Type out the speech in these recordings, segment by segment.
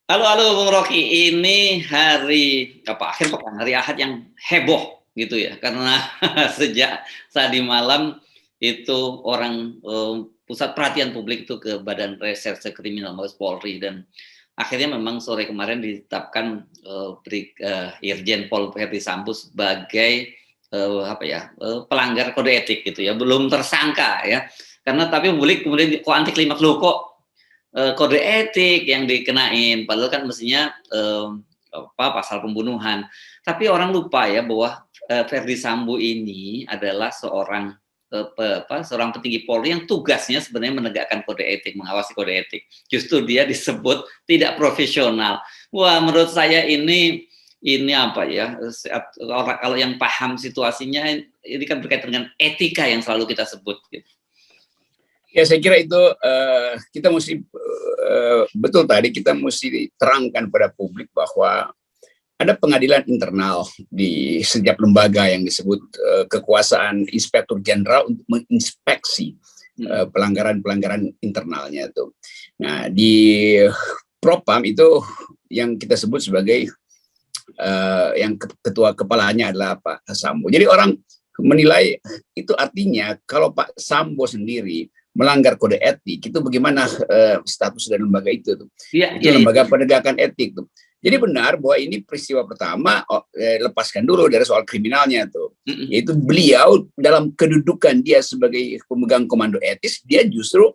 Halo, halo Bung Rocky. Ini hari apa? Akhir pekan, hari Ahad yang heboh gitu ya. Karena sejak tadi malam itu orang pusat perhatian publik itu ke Badan Reserse Kriminal Mabes Polri dan akhirnya memang sore kemarin ditetapkan Irjen Pol Verdi Sambo sebagai pelanggar kode etik gitu ya. Belum tersangka ya. Karena tapi publik kemudian kok anti klimaks loh kok kode etik yang dikenain, padahal kan mestinya pasal pembunuhan. Tapi orang lupa ya bahwa Verdi Sambo ini adalah seorang petinggi Polri yang tugasnya sebenarnya menegakkan kode etik, mengawasi kode etik. Justru dia disebut tidak profesional. Wah, menurut saya ini apa ya? Orang kalau yang paham situasinya ini kan berkaitan dengan etika yang selalu kita sebut. Gitu. Ya, saya kira itu kita mesti betul tadi kita mesti terangkan pada publik bahwa ada pengadilan internal di setiap lembaga yang disebut kekuasaan Inspektur Jenderal untuk menginspeksi pelanggaran-pelanggaran internalnya itu. Nah, di Propam itu yang kita sebut sebagai yang ketua kepalanya adalah Pak Sambo. Jadi orang menilai itu artinya kalau Pak Sambo sendiri melanggar kode etik, itu bagaimana status dari lembaga itu tuh. Ya, itu ya, lembaga penegakan etik tuh. Jadi benar bahwa ini peristiwa pertama, lepaskan dulu dari soal kriminalnya tuh. Yaitu beliau dalam kedudukan dia sebagai pemegang komando etis, dia justru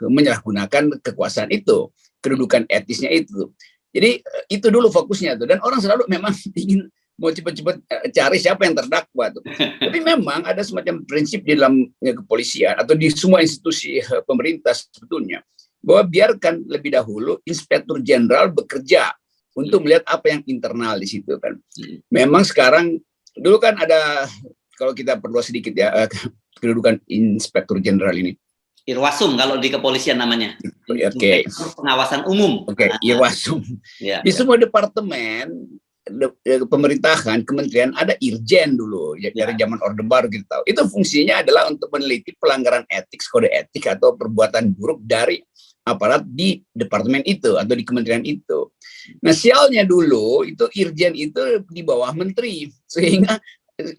menyalahgunakan kekuasaan itu, kedudukan etisnya itu. Jadi itu dulu fokusnya tuh. Dan orang selalu memang ingin mau cepat-cepat cari siapa yang terdakwa tuh. Tapi memang ada semacam prinsip di dalam kepolisian atau di semua institusi pemerintah sebetulnya bahwa biarkan lebih dahulu Inspektur Jenderal bekerja untuk melihat apa yang internal di situ kan. Memang sekarang dulu kan ada, kalau kita perlu sedikit ya, kedudukan Inspektur Jenderal ini. Irwasum kalau di kepolisian namanya. Oke. Pengawasan umum. Oke, Irwasum. Ya, di semua departemen pemerintahan, kementerian ada irjen dulu dari zaman Orde Baru kita tahu. Itu fungsinya adalah untuk meneliti pelanggaran etik, kode etik atau perbuatan buruk dari aparat di departemen itu atau di kementerian itu. Nah, sialnya dulu itu irjen itu di bawah menteri, sehingga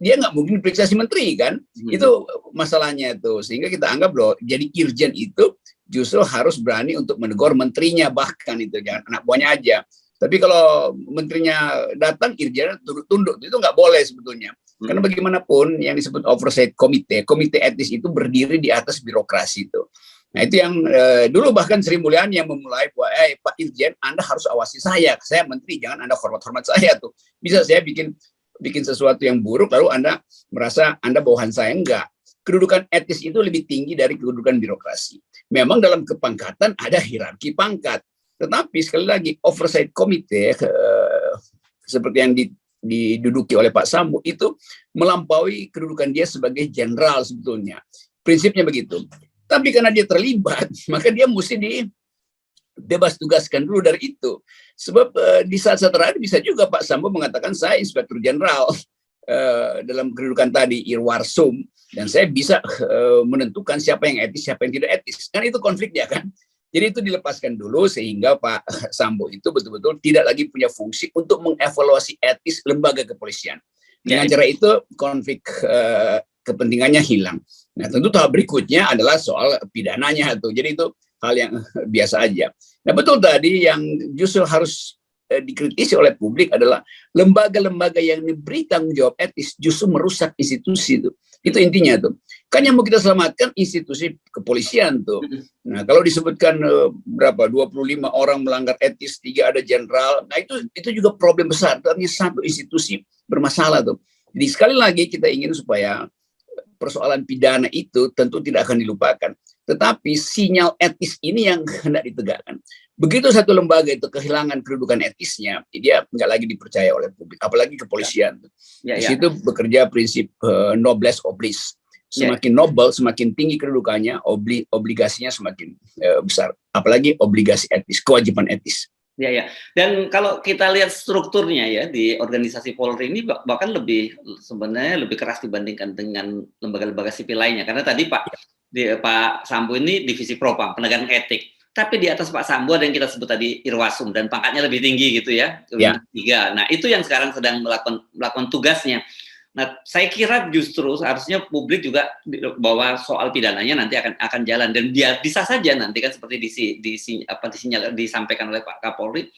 dia nggak mungkin periksa si menteri kan. Itu masalahnya tuh, sehingga kita anggap loh jadi irjen itu justru harus berani untuk menegur menterinya, bahkan itu jangan anak buahnya aja. Tapi kalau menterinya datang, irjen tunduk, itu nggak boleh sebetulnya. Karena bagaimanapun yang disebut oversight komite etis itu berdiri di atas birokrasi itu. Nah, itu yang dulu bahkan Sri Mulyani yang memulai bahwa Pak Irjen, Anda harus awasi saya menteri, jangan Anda hormat-hormat saya tuh. Bisa saya bikin sesuatu yang buruk, lalu Anda merasa Anda bawahan saya, enggak. Kedudukan etis itu lebih tinggi dari kedudukan birokrasi. Memang dalam kepangkatan ada hierarki pangkat. Tetapi sekali lagi oversight committee seperti yang diduduki oleh Pak Sambo itu melampaui kedudukan dia sebagai jenderal sebetulnya. Prinsipnya begitu. Tapi karena dia terlibat, maka dia mesti dibebas tugaskan dulu dari itu. Sebab di saat-saat terakhir bisa juga Pak Sambo mengatakan saya Inspektur Jenderal dalam kedudukan tadi Irwarsum, dan saya bisa menentukan siapa yang etis, siapa yang tidak etis. Kan itu konfliknya kan. Jadi itu dilepaskan dulu sehingga Pak Sambo itu betul-betul tidak lagi punya fungsi untuk mengevaluasi etis lembaga kepolisian. Dengan cara itu konflik kepentingannya hilang. Nah, tentu tahap berikutnya adalah soal pidananya tuh. Jadi itu hal yang biasa aja. Nah, betul tadi yang justru harus dikritisi oleh publik adalah lembaga-lembaga yang diberi tanggung jawab etis justru merusak institusi itu. Itu intinya tuh. Kan yang mau kita selamatkan institusi kepolisian tuh. Nah, kalau disebutkan berapa 25 orang melanggar etis, 3 ada jenderal. Nah, itu juga problem besar. Artinya satu institusi bermasalah tuh. Jadi sekali lagi kita ingin supaya persoalan pidana itu tentu tidak akan dilupakan. Tetapi sinyal etis ini yang hendak ditegakkan. Begitu satu lembaga itu kehilangan kedudukan etisnya, dia nggak lagi dipercaya oleh publik, apalagi kepolisian. Di situ bekerja prinsip noblesse oblige. Semakin nobel, semakin tinggi kedudukannya, obligasinya semakin besar. Apalagi obligasi etis, kewajiban etis. Ya. Dan kalau kita lihat strukturnya ya di organisasi Polri ini bahkan sebenarnya lebih keras dibandingkan dengan lembaga-lembaga sipil lainnya. Karena tadi Pak Sambo ini divisi Propam, penegakan etik. tapi di atas Pak Sambo ada yang kita sebut tadi Irwasum dan pangkatnya lebih tinggi gitu ya, Ya. 3. Nah itu yang sekarang sedang melakukan tugasnya. Nah saya kira justru seharusnya publik juga bahwa soal pidananya nanti akan jalan, dan dia bisa saja nanti kan seperti disampaikan oleh Pak Kapolri,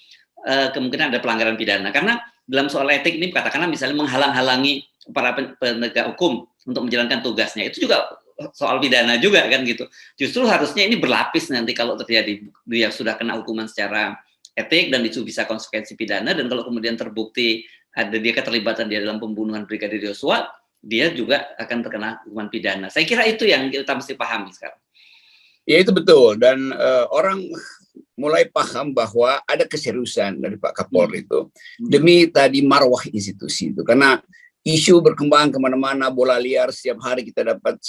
kemungkinan ada pelanggaran pidana karena dalam soal etik ini katakanlah misalnya menghalang-halangi para penegak hukum untuk menjalankan tugasnya, itu juga soal pidana juga kan gitu. Justru harusnya ini berlapis nanti kalau terjadi dia sudah kena hukuman secara etik dan itu bisa konsekuensi pidana, dan kalau kemudian terbukti ada dia keterlibatan dia dalam pembunuhan Brigadir Yosua, dia juga akan terkena hukuman pidana. Saya kira itu yang kita mesti pahami sekarang. Ya itu betul, dan orang mulai paham bahwa ada keseriusan dari Pak Kapolri itu demi tadi marwah institusi itu, karena isu berkembang kemana-mana, bola liar setiap hari kita dapat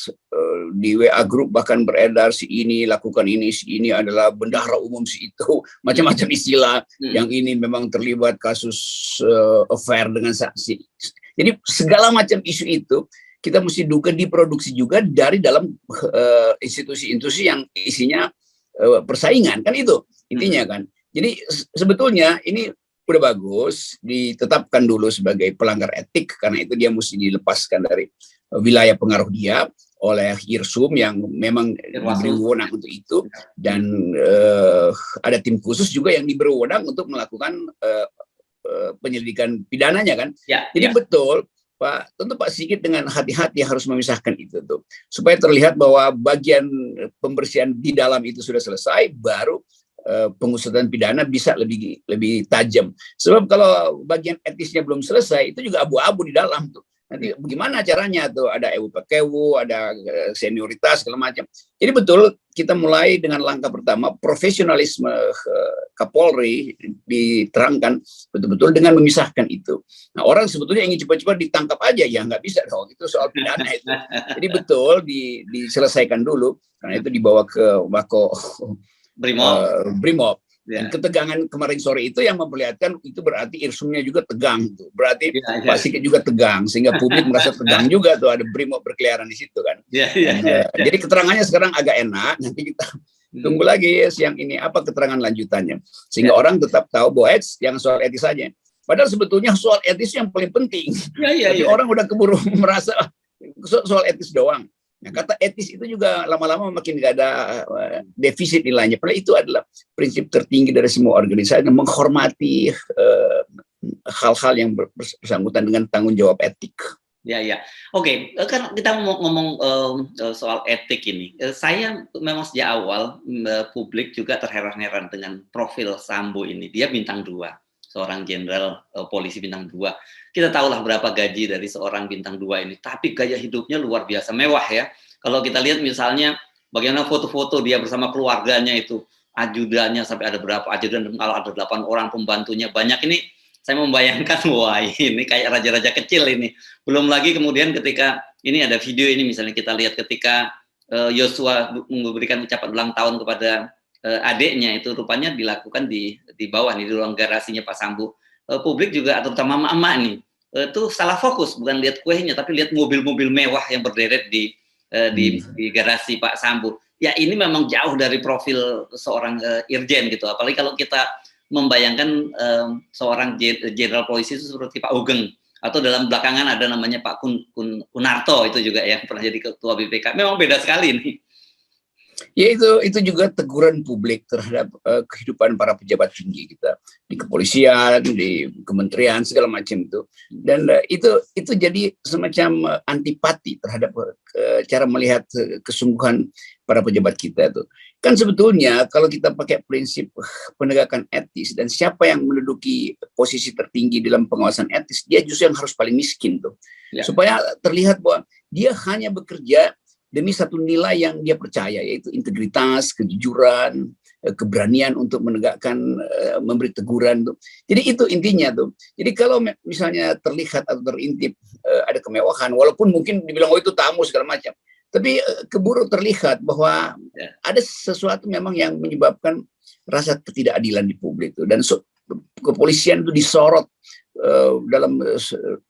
di WA grup bahkan beredar si ini lakukan ini, si ini adalah bendahara umum, si itu macam-macam istilah, yang ini memang terlibat kasus affair dengan saksi. Jadi segala macam isu itu kita mesti duga diproduksi juga dari dalam institusi-institusi yang isinya persaingan, kan itu intinya kan. Jadi sebetulnya ini udah bagus ditetapkan dulu sebagai pelanggar etik, karena itu dia mesti dilepaskan dari wilayah pengaruh dia oleh Irsum yang memang diberi wewenang untuk itu, dan ada tim khusus juga yang diberi wewenang untuk melakukan penyelidikan pidananya kan. Jadi betul Pak, tentu Pak Sigit dengan hati-hati harus memisahkan itu tuh, supaya terlihat bahwa bagian pembersihan di dalam itu sudah selesai, baru pengusutan pidana bisa lebih tajam. Sebab kalau bagian etisnya belum selesai, itu juga abu-abu di dalam tuh. Nanti bagaimana caranya tuh, ada ewu pakewu, ada senioritas segala macam. Jadi betul kita mulai dengan langkah pertama, profesionalisme Kapolri diterangkan betul-betul dengan memisahkan itu. Nah orang sebetulnya ingin cepat-cepat ditangkap aja, ya nggak bisa dong, itu soal pidana itu. Jadi betul diselesaikan dulu, karena itu dibawa ke Mako Brimob. Dan ketegangan kemarin sore itu yang memperlihatkan itu berarti Irsumnya juga tegang tuh. Berarti Pak Sigit juga tegang, sehingga publik merasa tegang juga tuh, ada Brimob berkeliaran di situ kan. Jadi keterangannya sekarang agak enak, nanti kita tunggu lagi siang ini apa keterangan lanjutannya, sehingga orang tetap tahu bahwa yang soal etis saja. Padahal sebetulnya soal etis yang paling penting. Tapi orang udah keburu merasa soal etis doang. Nah, kata etis itu juga lama-lama makin gak ada defisit nilainya. Padahal itu adalah prinsip tertinggi dari semua organisasi, menghormati hal-hal yang bersangkutan dengan tanggung jawab etik. Oke, kan kita ngomong soal etik ini. Saya memang sejak awal publik juga terheran-heran dengan profil Sambo ini. Dia bintang 2, seorang jenderal polisi bintang 2. Kita tahulah berapa gaji dari seorang bintang 2 ini, tapi gaya hidupnya luar biasa mewah ya. Kalau kita lihat misalnya bagaimana foto-foto dia bersama keluarganya itu, ajudannya sampai ada berapa ajudan, kalau ada 8 orang pembantunya banyak, ini saya membayangkan wah ini kayak raja-raja kecil ini. Belum lagi kemudian ketika ini ada video ini misalnya kita lihat ketika Yosua memberikan ucapan ulang tahun kepada adiknya, itu rupanya dilakukan di bawah nih, di ruang garasinya Pak Sambo. Publik juga terutama emak-emak nih itu salah fokus, bukan lihat kuenya tapi lihat mobil-mobil mewah yang berderet di garasi Pak Sambo. Ya ini memang jauh dari profil seorang irjen gitu, apalagi kalau kita membayangkan seorang jenderal polisi itu seperti Pak Hugeng, atau dalam belakangan ada namanya Pak Kunarto itu juga ya, pernah jadi ketua BPK. Memang beda sekali nih. Ya itu juga teguran publik terhadap kehidupan para pejabat tinggi kita di kepolisian, di kementerian segala macam itu, dan itu jadi semacam antipati terhadap cara melihat kesungguhan para pejabat kita itu. Kan sebetulnya kalau kita pakai prinsip penegakan etis dan siapa yang menduduki posisi tertinggi dalam pengawasan etis, dia justru yang harus paling miskin tuh, supaya terlihat bahwa dia hanya bekerja demi satu nilai yang dia percaya, yaitu integritas, kejujuran, keberanian untuk menegakkan, memberi teguran tuh. Jadi itu intinya tuh. Jadi kalau misalnya terlihat atau terintip ada kemewahan, walaupun mungkin dibilang oh itu tamu segala macam, tapi keburu terlihat bahwa ada sesuatu memang yang menyebabkan rasa ketidakadilan di publik tuh, dan kepolisian itu disorot dalam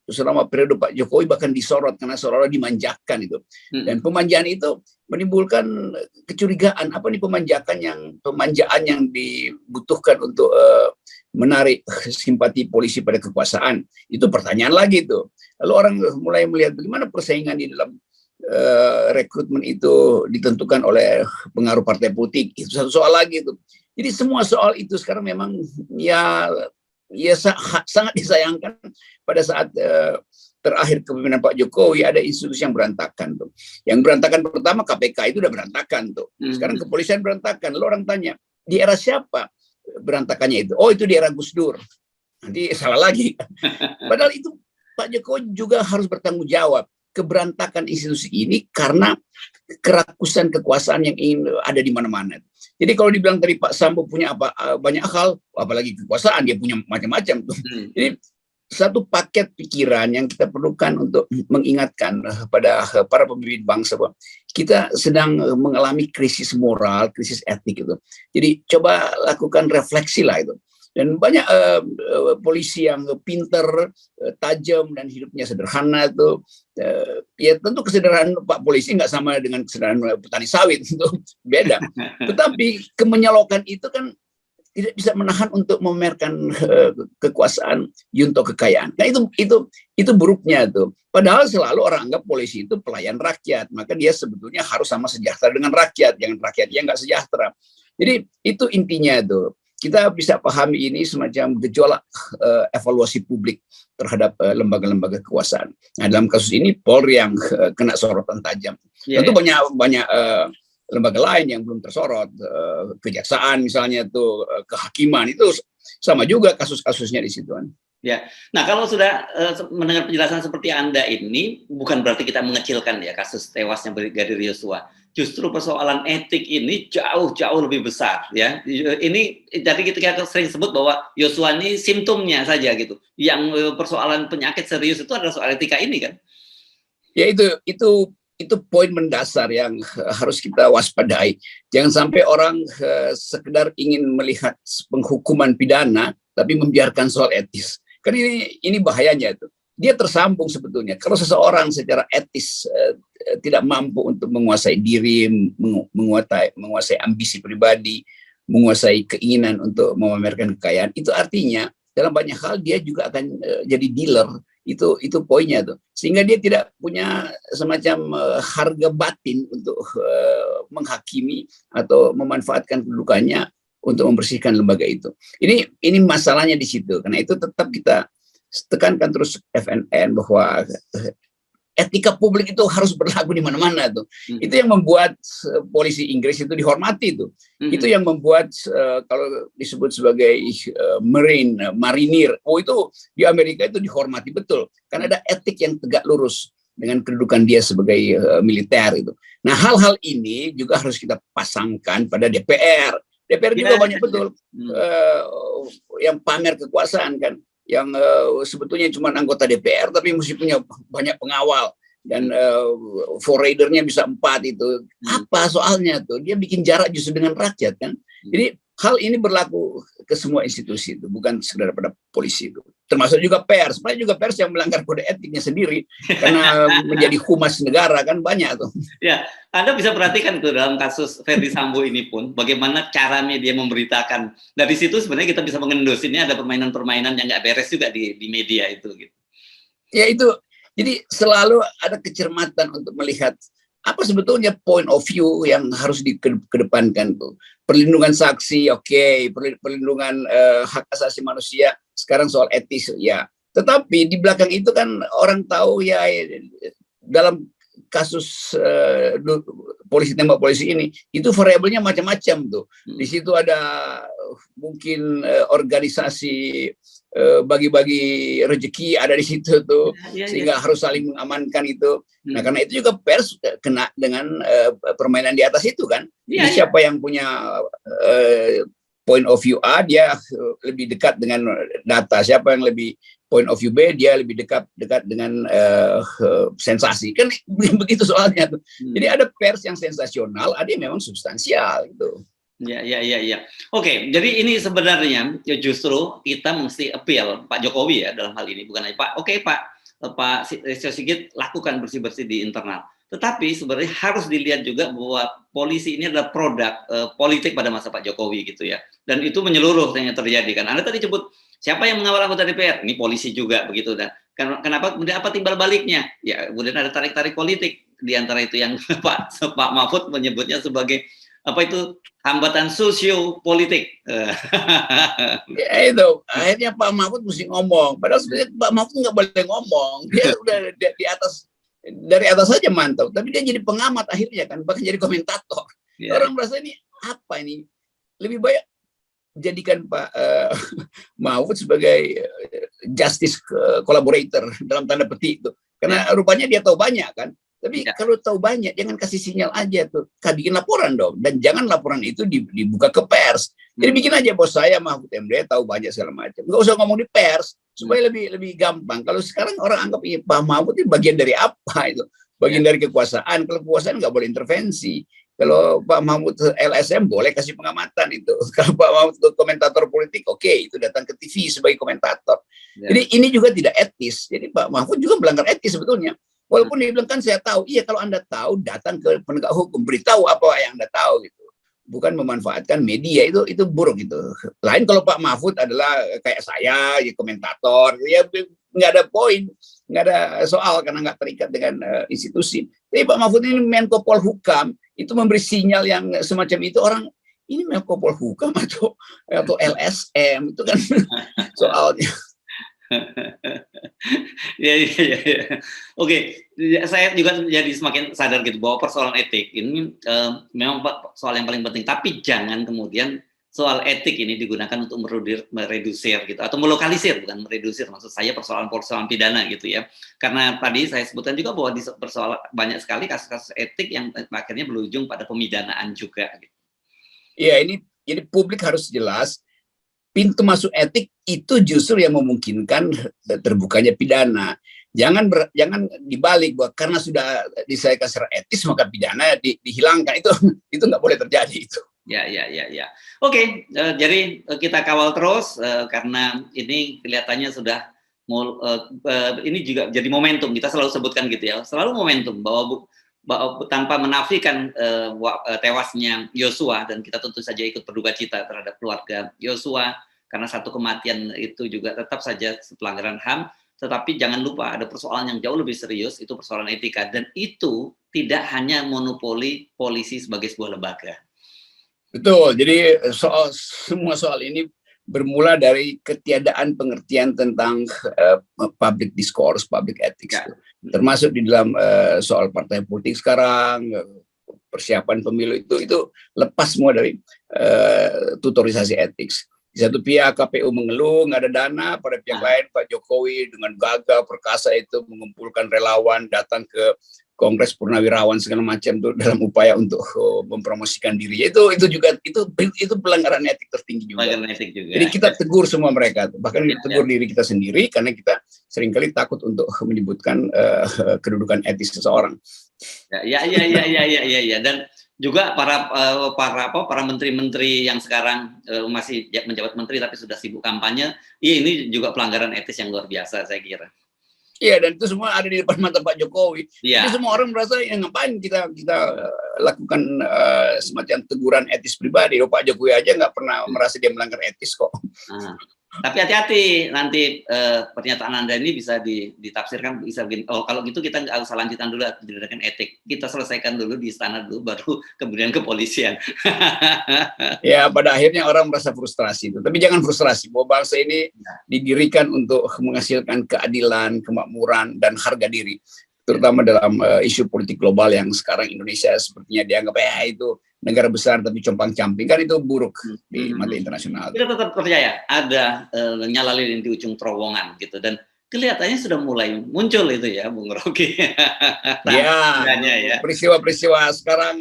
selama periode Pak Jokowi bahkan disorot karena seolah-olah dimanjakan itu. Dan pemanjaan itu menimbulkan kecurigaan, apa nih pemanjaan yang dibutuhkan untuk menarik simpati polisi pada kekuasaan. Itu pertanyaan lagi tuh. Lalu orang mulai melihat bagaimana persaingan di dalam rekrutmen itu ditentukan oleh pengaruh partai politik. Itu satu soal lagi tuh. Jadi semua soal itu sekarang memang ya sangat disayangkan pada saat terakhir kepemimpinan Pak Jokowi ada institusi yang berantakan tuh. Yang berantakan pertama KPK itu udah berantakan tuh. Sekarang kepolisian berantakan. Lalu orang tanya, di era siapa berantakannya itu? Oh, itu di era Gus Dur. Nanti salah lagi. Padahal itu Pak Jokowi juga harus bertanggung jawab keberantakan institusi ini karena kerakusan kekuasaan yang ingin ada di mana-mana. Jadi kalau dibilang tadi Pak Sambo punya banyak hal, apalagi kekuasaan dia punya macam-macam tuh. Jadi satu paket pikiran yang kita perlukan untuk mengingatkan pada para pemimpin bangsa bahwa kita sedang mengalami krisis moral, krisis etik itu. Jadi coba lakukan refleksi lah itu. Dan banyak polisi yang pinter, tajam dan hidupnya sederhana itu. Ya tentu kesederhanaan Pak polisi nggak sama dengan kesederhanaan petani sawit, itu beda. Tetapi kemenyelokan itu kan tidak bisa menahan untuk memamerkan kekuasaan, junto kekayaan. Nah itu buruknya tuh. Padahal selalu orang anggap polisi itu pelayan rakyat, maka dia sebetulnya harus sama sejahtera dengan rakyat, jangan rakyatnya nggak sejahtera. Jadi itu intinya tuh. Kita bisa pahami ini semacam gejolak evaluasi publik terhadap lembaga-lembaga kekuasaan. Nah, dalam kasus ini Polri yang kena sorotan tajam. Tentu banyak lembaga lain yang belum tersorot, kejaksaan misalnya tuh, kehakiman itu sama juga kasus-kasusnya di situ. Ya, nah kalau sudah mendengar penjelasan seperti Anda ini, bukan berarti kita mengecilkan ya kasus tewasnya Brigadir Yosua. Justru persoalan etik ini jauh lebih besar ya. Ini jadi kita sering sebut bahwa Yosua ini simptomnya saja gitu. Yang persoalan penyakit serius itu adalah soal etika ini kan. Ya itu poin mendasar yang harus kita waspadai. Jangan sampai orang sekedar ingin melihat penghukuman pidana tapi membiarkan soal etis. Kan ini bahayanya itu. Dia tersambung sebetulnya. Kalau seseorang secara etis tidak mampu untuk menguasai diri, menguasai ambisi pribadi, menguasai keinginan untuk memamerkan kekayaan, itu artinya dalam banyak hal dia juga akan jadi dealer. Itu poinnya tuh. Sehingga dia tidak punya semacam harga batin untuk menghakimi atau memanfaatkan kedudukannya untuk membersihkan lembaga itu. Ini masalahnya di situ. Karena itu tetap kita tekankan terus FNN bahwa etika publik itu harus berlaku di mana-mana tuh. Itu yang membuat polisi Inggris itu dihormati tuh. Itu yang membuat kalau disebut sebagai marinir, itu di Amerika itu dihormati betul karena ada etik yang tegak lurus dengan kedudukan dia sebagai militer itu. Nah, hal-hal ini juga harus kita pasangkan pada DPR. DPR juga banyak betul yang pamer kekuasaan kan. Yang sebetulnya cuma anggota DPR tapi mesti punya banyak pengawal dan forradernya bisa 4 itu. Apa soalnya tuh? Dia bikin jarak justru dengan rakyat kan. Jadi hal ini berlaku ke semua institusi itu, bukan sekedar pada polisi itu. Termasuk juga pers. Banyak juga pers yang melanggar kode etiknya sendiri karena menjadi humas negara kan banyak tuh. Ya, Anda bisa perhatikan tuh dalam kasus Ferdy Sambo ini pun bagaimana cara media memberitakan. Dari situ sebenarnya kita bisa mengendus ini ada permainan-permainan yang nggak beres juga di media itu gitu. Ya itu. Jadi selalu ada kecermatan untuk melihat apa sebetulnya point of view yang harus dikedepankan tuh. Perlindungan saksi, perlindungan hak asasi manusia, sekarang soal etis ya. Tetapi di belakang itu kan orang tahu ya dalam kasus polisi tembak polisi ini itu variabelnya macam-macam tuh. Di situ ada mungkin organisasi bagi-bagi rezeki ada di situ tuh, sehingga harus saling mengamankan itu. Nah karena itu juga pers kena dengan permainan di atas itu kan. Siapa yang punya point of view A dia lebih dekat dengan data, siapa yang lebih point of view B dia lebih dekat dengan sensasi kan begitu soalnya tuh. Jadi ada pers yang sensasional, ada yang memang substansial gitu. Ya. Oke, jadi ini sebenarnya ya justru kita mesti appeal Pak Jokowi ya dalam hal ini, bukan hanya Pak. Oke Pak Listio Sigit lakukan bersih-bersih di internal. Tetapi sebenarnya harus dilihat juga bahwa polisi ini adalah produk politik pada masa Pak Jokowi gitu ya. Dan itu menyeluruh yang terjadi kan. Anda tadi sebut siapa yang mengawal anggota DPR? Ini polisi juga begitu dan kenapa kemudian apa timbal baliknya? Ya kemudian ada tarik-tarik politik di antara itu yang Pak Mahfud menyebutnya sebagai apa itu hambatan sosiopolitik. Ya itu, akhirnya Pak Mahfud mesti ngomong. Padahal sebenarnya Pak Mahfud nggak boleh ngomong. Dia udah di atas, dari atas saja mantap. Tapi dia jadi pengamat akhirnya kan, bahkan jadi komentator. Ya. Orang merasa ini apa ini? Lebih baik jadikan Pak Mahfud sebagai justice collaborator dalam tanda petik itu. Karena rupanya dia tahu banyak kan. Tapi kalau tahu banyak, jangan kasih sinyal aja tuh. Bikin laporan dong. Dan jangan laporan itu dibuka ke pers. Jadi bikin aja, bos saya Mahfud MD tahu banyak segala macam. Nggak usah ngomong di pers. Supaya lebih gampang. Kalau sekarang orang anggap Pak Mahfud itu bagian dari apa itu? Bagian dari kekuasaan. Kalau kekuasaan nggak boleh intervensi. Kalau Pak Mahfud LSM boleh kasih pengamatan itu. Kalau Pak Mahfud komentator politik, oke, itu datang ke TV sebagai komentator. Jadi ini juga tidak etis. Jadi Pak Mahfud juga melanggar etis sebetulnya. Walaupun dia bilang kan saya tahu, iya kalau Anda tahu datang ke penegak hukum, beritahu apa yang Anda tahu gitu. Bukan memanfaatkan media itu buruk gitu. Lain kalau Pak Mahfud adalah kayak saya, ya komentator, ya nggak ada poin, nggak ada soal karena nggak terikat dengan institusi. Tapi Pak Mahfud ini Menko Polhukam itu memberi sinyal yang semacam itu orang ini Menko Polhukam atau LSM itu kan soalnya. Ya. Oke, saya juga jadi semakin sadar gitu bahwa persoalan etik ini memang soal yang paling penting. Tapi jangan kemudian soal etik ini digunakan untuk meredusir gitu atau melokalisir, bukan meredusir. Maksud saya persoalan pidana gitu ya. Karena tadi saya sebutkan juga bahwa di persoalan banyak sekali kasus-kasus etik yang akhirnya berujung pada pemidanaan juga. Gitu. Ya ini jadi publik harus jelas. Pintu masuk etik itu justru yang memungkinkan terbukanya pidana. Jangan dibalik bahwa karena sudah diselesaikan secara etis maka pidana dihilangkan. Itu nggak boleh terjadi itu. Ya. Oke, jadi kita kawal terus karena ini kelihatannya sudah ini juga jadi momentum. Kita selalu sebutkan gitu ya, selalu momentum bahwa tanpa menafikan tewasnya Yosua, dan kita tentu saja ikut berduka cita terhadap keluarga Yosua karena satu kematian itu juga tetap saja pelanggaran HAM, tetapi jangan lupa ada persoalan yang jauh lebih serius, itu persoalan etika, dan itu tidak hanya monopoli polisi sebagai sebuah lembaga. Betul, jadi semua soal ini bermula dari ketiadaan pengertian tentang public discourse, public ethics, termasuk di dalam soal partai politik sekarang, persiapan pemilu itu lepas semua dari tutorisasi etik. Di satu pihak KPU mengeluh nggak ada dana, pada pihak lain Pak Jokowi dengan gagah perkasa itu mengumpulkan relawan datang ke Kongres Purnawirawan segala macam tuh dalam upaya untuk mempromosikan diri. Itu juga itu pelanggaran etik tertinggi juga. Jadi kita tegur semua mereka, bahkan tegur diri kita sendiri karena kita seringkali takut untuk menyebutkan kedudukan etis seseorang. Ya. Dan juga para menteri-menteri yang sekarang masih menjabat menteri tapi sudah sibuk kampanye, ini juga pelanggaran etis yang luar biasa saya kira. Iya, dan itu semua ada di depan mata Pak Jokowi. Ya. Jadi semua orang merasa ngapain kita lakukan semacam teguran etis pribadi. Pak Jokowi aja nggak pernah merasa dia melanggar etis kok. Tapi hati-hati nanti pernyataan Anda ini bisa ditafsirkan bisa begini. Oh, kalau gitu kita nggak usah lanjutkan dulu tindakan etik. Kita selesaikan dulu di istana dulu, baru kemudian kepolisian. Ya, pada akhirnya orang merasa frustrasi itu. Tapi jangan frustrasi bahwa bangsa ini didirikan untuk menghasilkan keadilan, kemakmuran, dan harga diri. Terutama dalam isu politik global yang sekarang Indonesia sepertinya dianggap itu negara besar tapi compang-camping, kan itu buruk di mata internasional. Kita tetap percaya ada nyala lilin di ujung terowongan gitu, dan kelihatannya sudah mulai muncul itu ya, Bung Rocky. Ya, peristiwa-peristiwa sekarang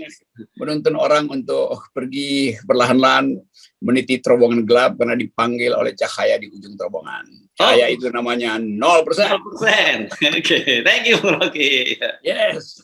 menuntun orang untuk pergi perlahan-lahan meniti terowongan gelap karena dipanggil oleh cahaya di ujung terowongan. Cahaya itu namanya 0%. 0%. Oke, thank you, Bung Rocky. Yes.